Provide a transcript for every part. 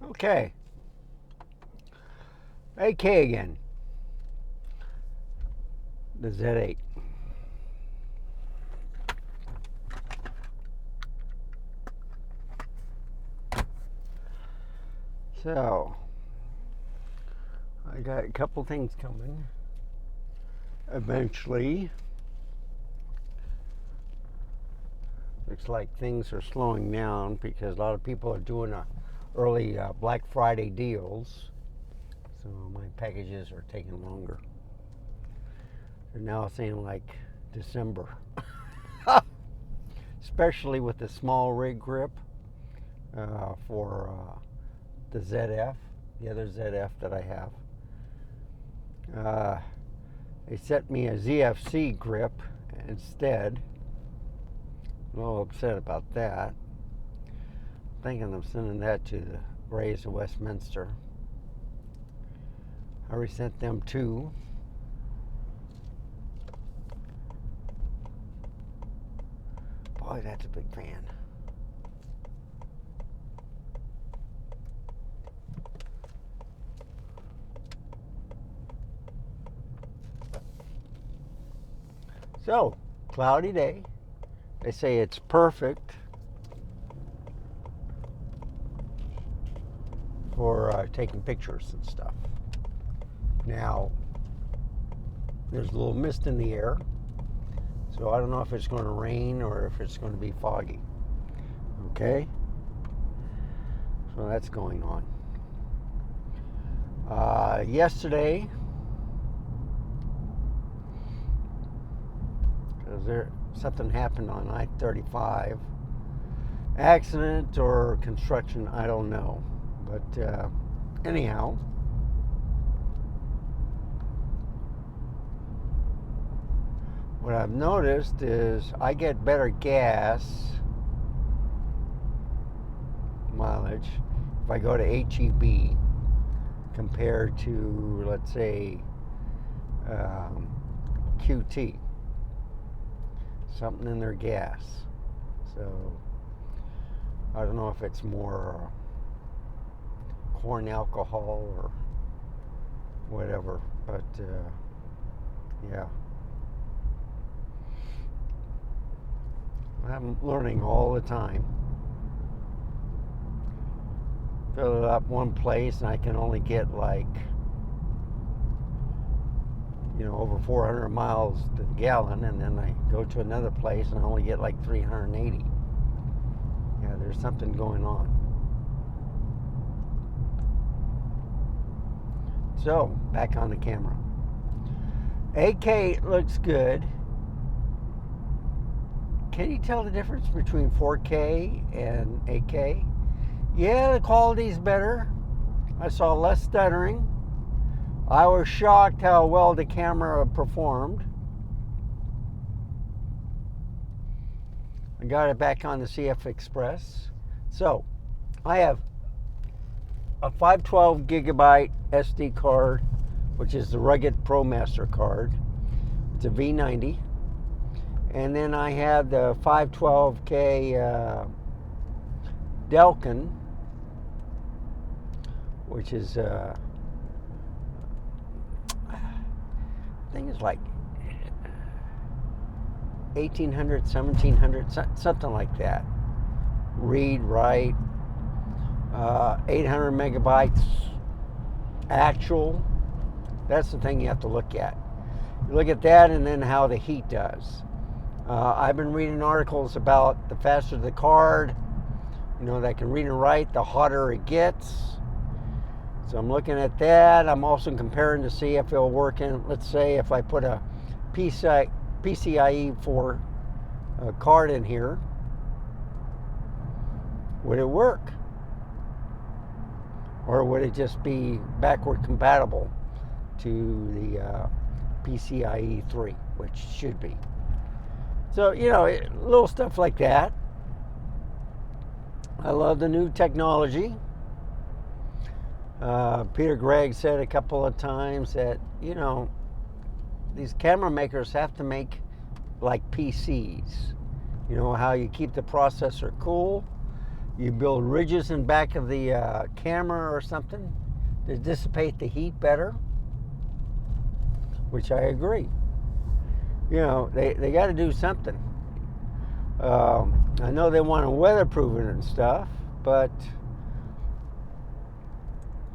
Okay. AK again. The Z8. So, I got a couple things coming. Eventually, looks like things are slowing down because a lot of people are doing early Black Friday deals. So my packages are taking longer. They're now saying like December. Especially with the small rig grip for the ZF, the other ZF that I have. They sent me a ZFC grip instead. I'm a little upset about that. I'm thinking of sending that to the Rays in Westminster. I already sent them two. Boy, that's a big fan. So, cloudy day. They say it's perfect for taking pictures and stuff. Now, there's a little mist in the air, so I don't know if it's going to rain or if it's going to be foggy. Okay? So that's going on. Yesterday, something happened on I-35. Accident or construction, I don't know. But anyhow, what I've noticed is I get better gas mileage if I go to HEB compared to, let's say, QT. Something in their gas. So I don't know if it's more corn alcohol or whatever, but yeah. I'm learning all the time. Fill it up one place and I can only get like, over 400 miles to the gallon, and then I go to another place and I only get like 380. Yeah, there's something going on. So, back on the camera. AK looks good. Can you tell the difference between 4K and 8K? Yeah, the quality's better. I saw less stuttering. I was shocked how well the camera performed. I got it back on the CF Express. So, I have a 512 gigabyte SD card, which is the rugged ProMaster card. It's a V90. And then I have the 512K Delkin, which is I think it's like 1800, 1700, something like that. Read, write, 800 megabytes actual. That's the thing you have to look at. You look at that and then how the heat does. I've been reading articles about the faster the card, that can read and write, the hotter it gets. So I'm looking at that. I'm also comparing to see if it'll work in, let's say, if I put a PCIe 4 card in here, would it work? Or would it just be backward compatible to the PCIe 3, which should be. So, little stuff like that. I love the new technology. Peter Gregg said a couple of times that, these camera makers have to make like PCs. How you keep the processor cool, You build ridges in back of the camera or something to dissipate the heat better, which I agree. You know, they got to do something. I know they want to weatherproof it and stuff, but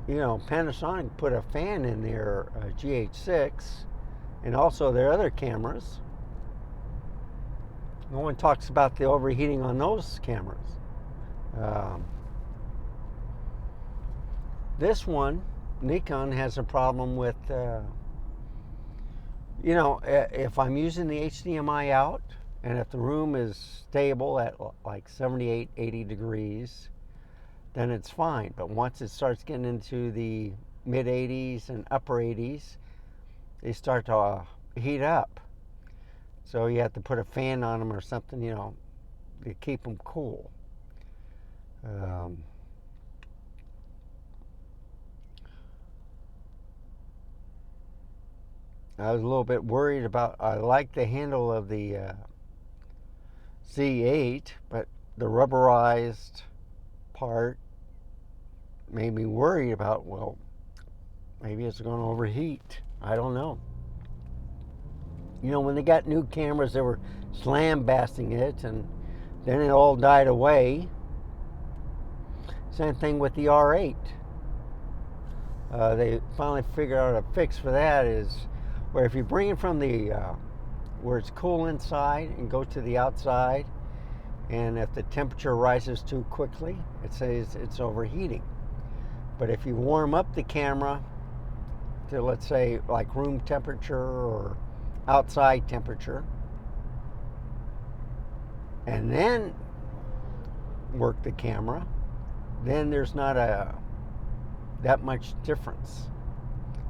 you know, Panasonic put a fan in their GH6 and also their other cameras. No one talks about the overheating on those cameras. This one, Nikon, has a problem with, you know, if I'm using the HDMI out and if the room is stable at like 78, 80 degrees, then it's fine. But once it starts getting into the mid 80s and upper 80s, they start to heat up. So you have to put a fan on them or something, you know, to keep them cool. I was a little bit worried about, I like the handle of the Z8, but the rubberized part made me worried about, well, maybe it's going to overheat. I don't know. You know, when they got new cameras, they were slam-basting it, and then it all died away. Same thing with the R8. They finally figured out a fix for that is where if you bring it from the where it's cool inside and go to the outside, and if the temperature rises too quickly, it says it's overheating. But if you warm up the camera to, let's say, like room temperature or outside temperature, and then work the camera, then there's not that much difference.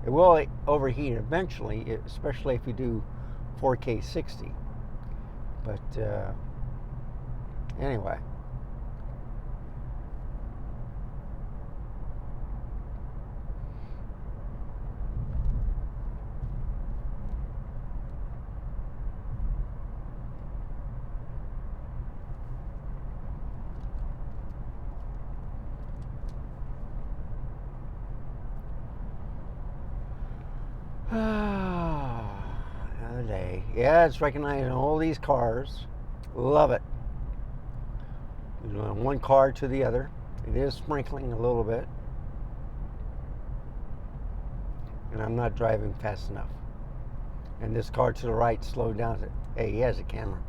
It will overheat eventually, especially if you do 4K 60. But anyway. Another day. Yeah, it's recognizing all these cars. Love it. One car to the other. It is sprinkling a little bit. And I'm not driving fast enough. And this car to the right slowed down. Hey, he has a camera.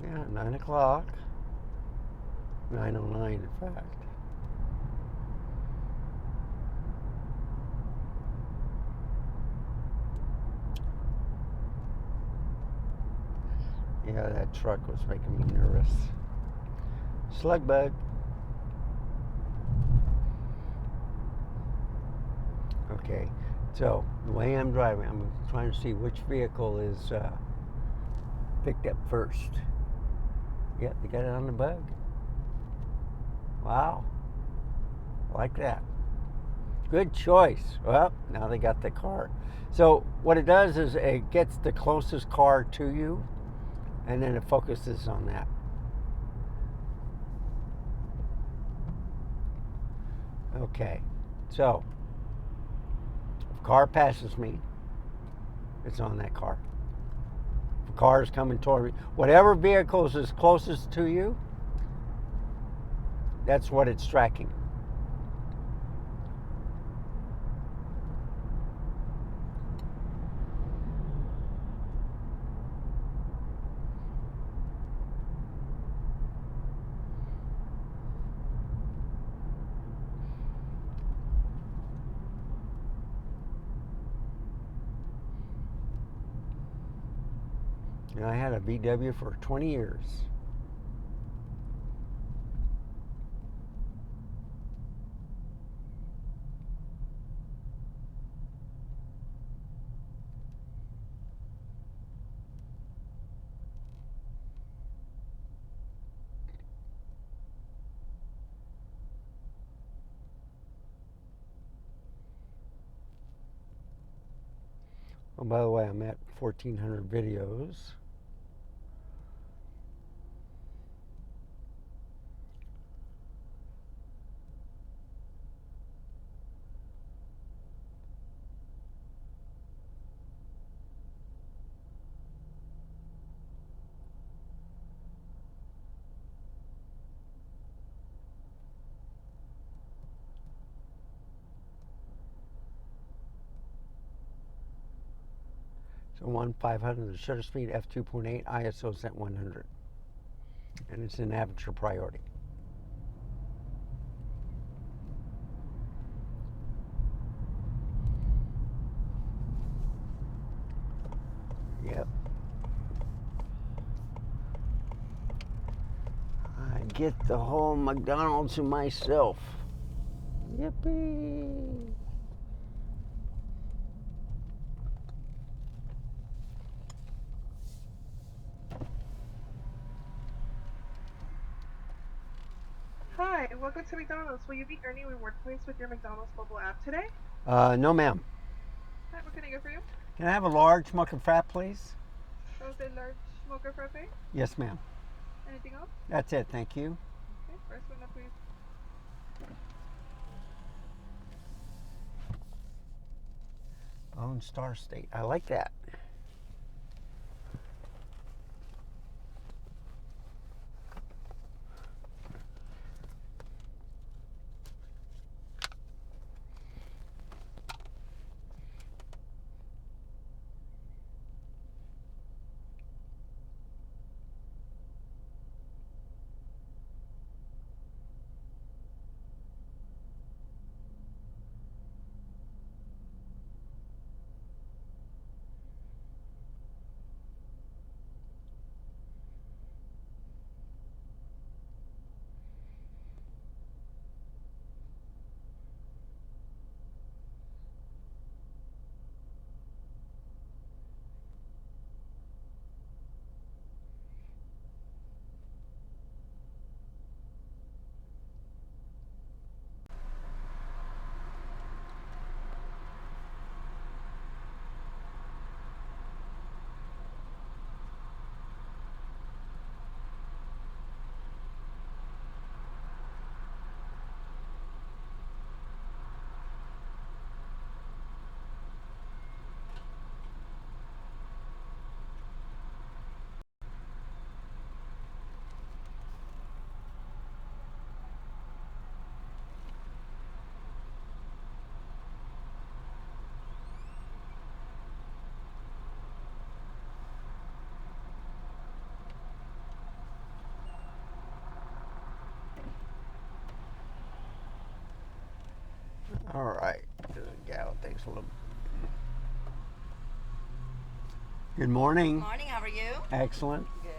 Yeah, 9 o'clock. 9:09, in fact. Yeah, that truck was making me nervous. Slug bug. Okay, so the way I'm driving, I'm trying to see which vehicle is picked up first. Yep, they got it on the bug. Wow, I like that. Good choice. Well, now they got the car. So what it does is it gets the closest car to you, and then it focuses on that. Okay, so if a car passes me, it's on that car. If a car is coming toward me, whatever vehicle is closest to you, that's what it's tracking. And I had a VW for 20 years. Oh, by the way, I'm at 1,400 videos. So 1/500 the shutter speed, f2.8, ISO is at 100, and it's in aperture priority. Yep. I get the whole McDonald's to myself. Yippee! Hi, welcome to McDonald's. Will you be earning reward points with your McDonald's mobile app today? No, ma'am. Hi, what can I get for you? Can I have a large mocha frap, please? That was a large mocha frappe. Yes, ma'am. Anything else? That's it. Thank you. Okay, first one up, please. Lone Star State. I like that. All right. The gal takes a little. Good morning. Morning, how are you? Excellent. Good.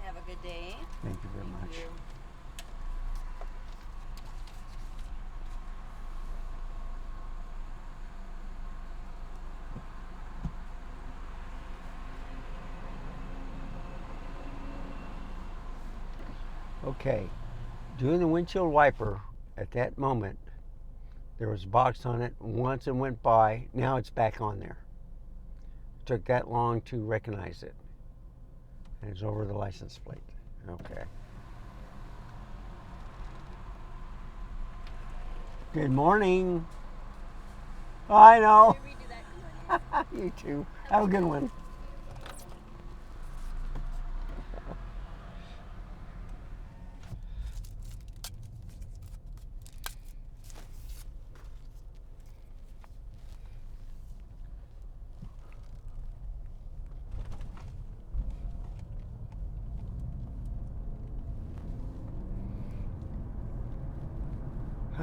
Have a good day. Thank you very much. You. Okay. Doing the windshield wiper at that moment, there was a box on it. Once it went by, now it's back on there. It took that long to recognize it. And it's over the license plate. Okay. Good morning. Oh, I know. Can we redo that? Good morning. You too. Have a good one.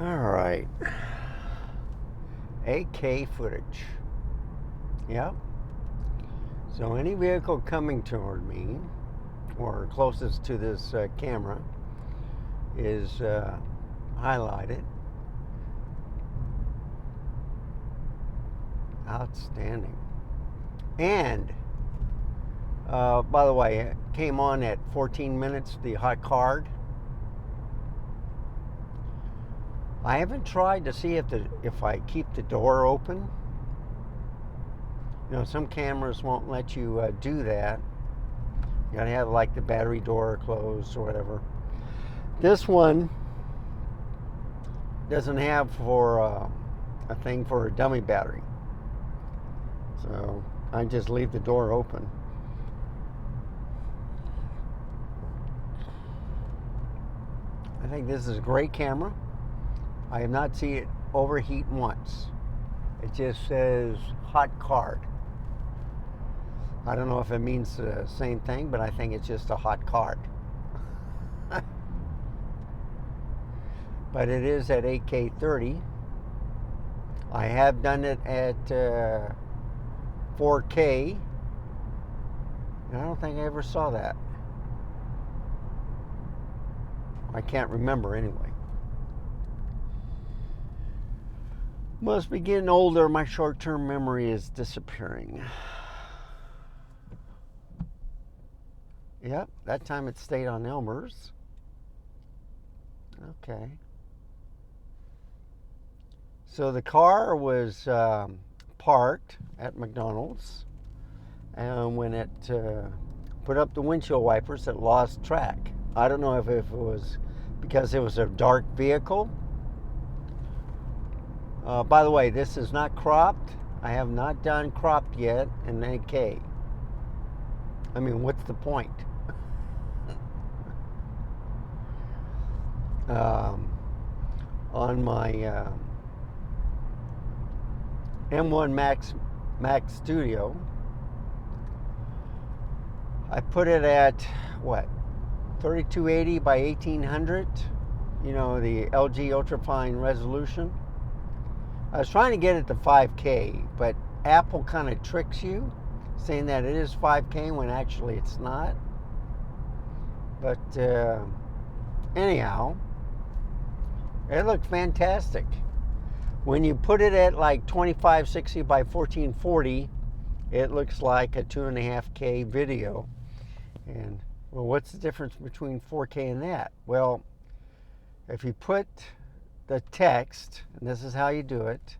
All right. AK footage. Yep. So any vehicle coming toward me, or closest to this camera, is highlighted. Outstanding. And by the way, it came on at 14 minutes, the hot card. I haven't tried to see if I keep the door open. You know, some cameras won't let you do that. You gotta have like the battery door closed or whatever. This one doesn't have for a thing for a dummy battery. So I just leave the door open. I think this is a great camera. I have not seen it overheat once. It just says hot card. I don't know if it means the same thing, but I think it's just a hot card. But it is at 8K30. I have done it at 4K. And I don't think I ever saw that. I can't remember anyway. Must be getting older. My short-term memory is disappearing. Yep, that time it stayed on Elmer's. Okay. So the car was parked at McDonald's, and when it put up the windshield wipers, it lost track. I don't know if it was because it was a dark vehicle. By the way, this is not cropped. I have not done cropped yet in AK. I mean, what's the point? On my M1 Max Studio, I put it at what, 3280 by 1800. You know, the LG ultrafine resolution. I was trying to get it to 5K, but Apple kind of tricks you, saying that it is 5K when actually it's not. But anyhow, it looked fantastic. When you put it at like 2560 by 1440, it looks like a 2.5K video. And well, what's the difference between 4K and that? Well, if you put the text, and this is how you do it,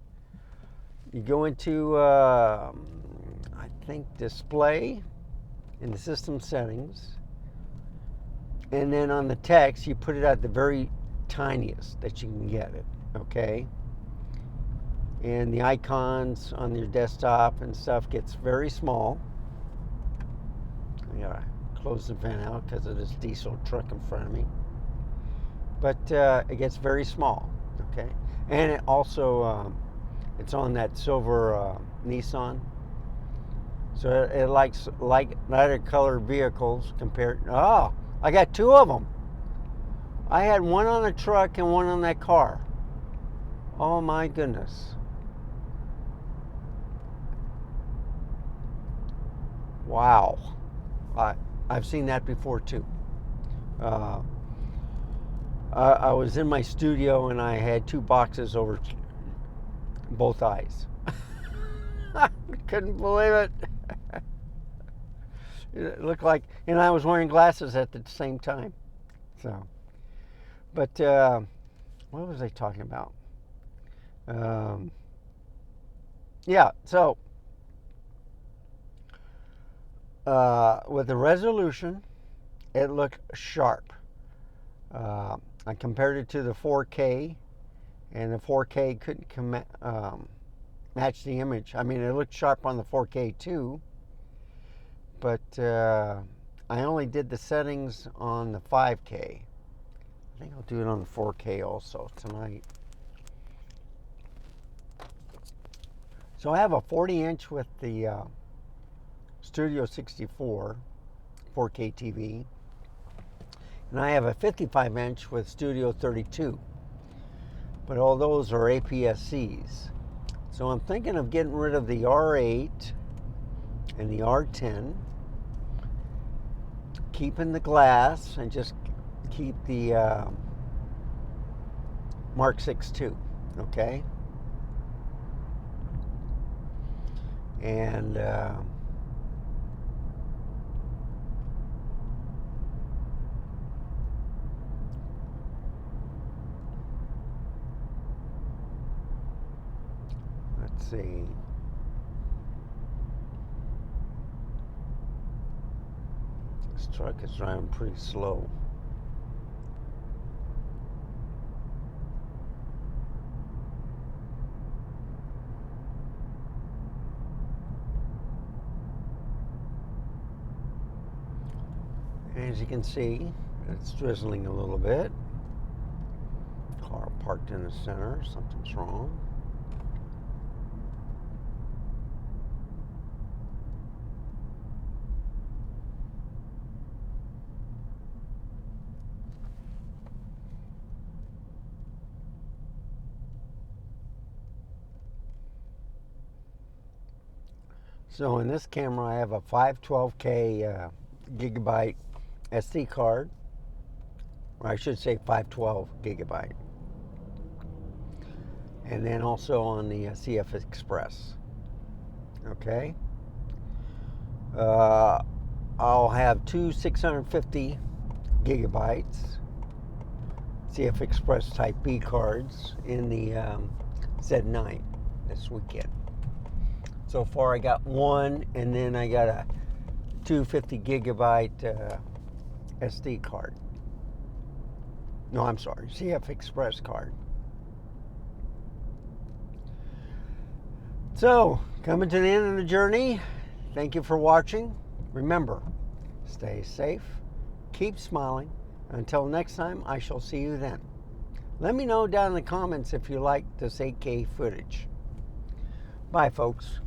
you go into I think display in the system settings, and then on the text you put it at the very tiniest that you can get it, okay? And the icons on your desktop and stuff gets very small. I gotta close the vent out because of this diesel truck in front of me. But it gets very small, okay? And it also, it's on that silver Nissan. So it likes like lighter colored vehicles compared. Oh, I got two of them. I had one on the truck and one on that car. Oh my goodness. Wow. I've seen that before too. I was in my studio and I had two boxes over both eyes. Couldn't believe it. It looked like, and I was wearing glasses at the same time. So, but what was I talking about? Yeah, so with the resolution, it looked sharp. I compared it to the 4K, and the 4K couldn't match the image. I mean, it looked sharp on the 4K too, but I only did the settings on the 5K. I think I'll do it on the 4K also tonight. So I have a 40-inch with the Studio 64 4K TV, and I have a 55-inch with Studio 32. but all those are APS-Cs. So I'm thinking of getting rid of the R8 and the R10, keeping the glass, and just keep the Mark 6 II, okay? And let's see. This truck is driving pretty slow. As you can see, it's drizzling a little bit. Car parked in the center, something's wrong. So in this camera, I have a 512K gigabyte SD card, or I should say 512 gigabyte. And then also on the CF Express. Okay. I'll have two 650 gigabytes CF Express Type B cards in the Z9 this weekend. So far I got one, and then I got a 250 gigabyte SD card. No, I'm sorry, CF Express card. So, coming to the end of the journey. Thank you for watching. Remember, stay safe, keep smiling. Until next time, I shall see you then. Let me know down in the comments if you like this 8K footage. Bye, folks.